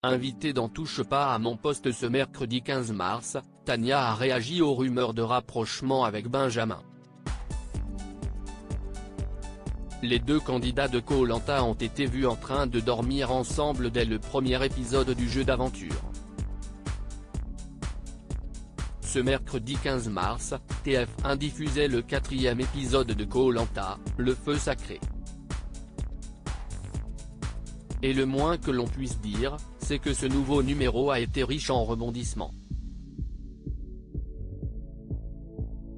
Invitée dans Touche pas à mon poste ce mercredi 15 mars, Tania a réagi aux rumeurs de rapprochement avec Benjamin. Les deux candidats de Koh-Lanta ont été vus en train de dormir ensemble dès le premier épisode du jeu d'aventure. Ce mercredi 15 mars, TF1 diffusait le 4e épisode de Koh-Lanta, le feu sacré. Et le moins que l'on puisse dire, c'est que ce nouveau numéro a été riche en rebondissements.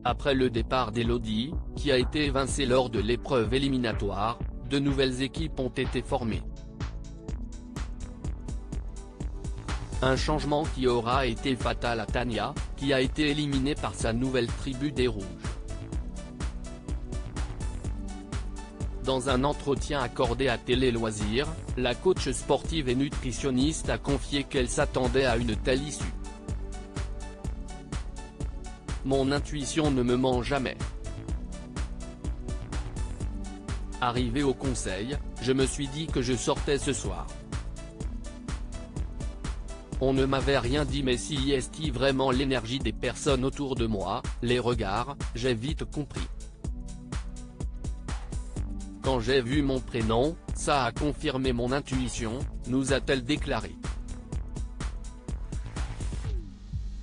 Après le départ d'Elodie, qui a été évincée lors de l'épreuve éliminatoire, de nouvelles équipes ont été formées. Un changement qui aura été fatal à Tania, qui a été éliminée par sa nouvelle tribu des Rouges. Dans un entretien accordé à Télé Loisirs, la coach sportive et nutritionniste a confié qu'elle s'attendait à une telle issue. Mon intuition ne me ment jamais. Arrivé au conseil, je me suis dit que je sortais ce soir. On ne m'avait rien dit, mais si y est vraiment l'énergie des personnes autour de moi, les regards, j'ai vite compris. Quand j'ai vu mon prénom, ça a confirmé mon intuition, nous a-t-elle déclaré.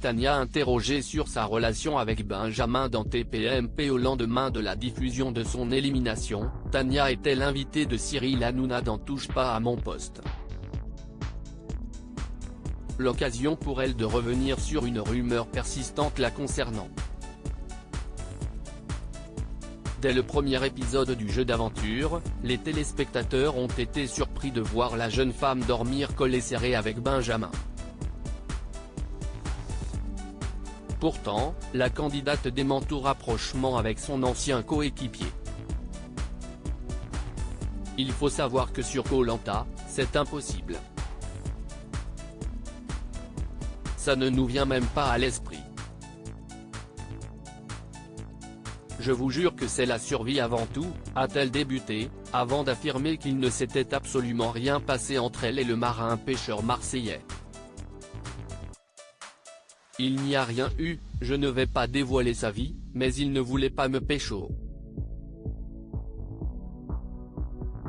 Tania interrogée sur sa relation avec Benjamin dans TPMP au lendemain de la diffusion de son élimination, Tania est-elle invitée de Cyril Hanouna dans Touche pas à mon poste. L'occasion pour elle de revenir sur une rumeur persistante la concernant. Dès le premier épisode du jeu d'aventure, les téléspectateurs ont été surpris de voir la jeune femme dormir collée serrée avec Benjamin. Pourtant, la candidate dément tout rapprochement avec son ancien coéquipier. Il faut savoir que sur Koh-Lanta, c'est impossible. Ça ne nous vient même pas à l'esprit. Je vous jure que c'est la survie avant tout, a-t-elle débuté, avant d'affirmer qu'il ne s'était absolument rien passé entre elle et le marin pêcheur marseillais. Il n'y a rien eu, je ne vais pas dévoiler sa vie, mais il ne voulait pas me pécho.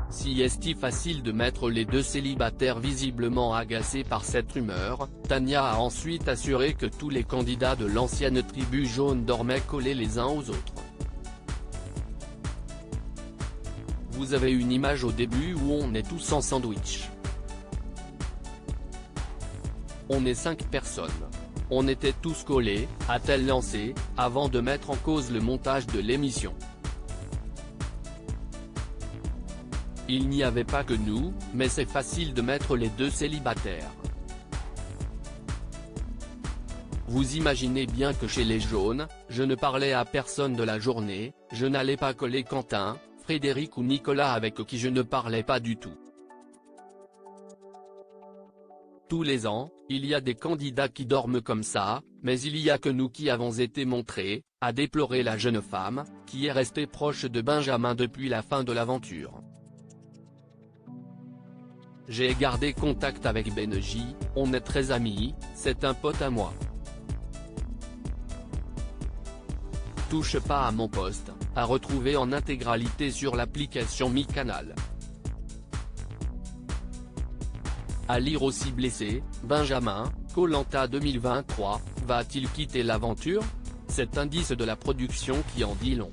Si est facile de mettre les deux célibataires visiblement agacés par cette rumeur, Tania a ensuite assuré que tous les candidats de l'ancienne tribu jaune dormaient collés les uns aux autres. Vous avez une image au début où on est tous en sandwich. On est 5 personnes. On était tous collés, a-t-elle lancé, avant de mettre en cause le montage de l'émission. Il n'y avait pas que nous, mais c'est facile de mettre les deux célibataires. Vous imaginez bien que chez les jaunes, je ne parlais à personne de la journée, je n'allais pas coller Quentin, Frédéric ou Nicolas avec qui je ne parlais pas du tout. Tous les ans, il y a des candidats qui dorment comme ça, mais il y a que nous qui avons été montrés, a déploré la jeune femme, qui est restée proche de Benjamin depuis la fin de l'aventure. J'ai gardé contact avec Benji, on est très amis, c'est un pote à moi. Touche pas à mon poste, à retrouver en intégralité sur l'application MyCanal. À lire aussi blessé, Benjamin, Koh-Lanta 2023, va-t-il quitter l'aventure? Cet indice de la production qui en dit long.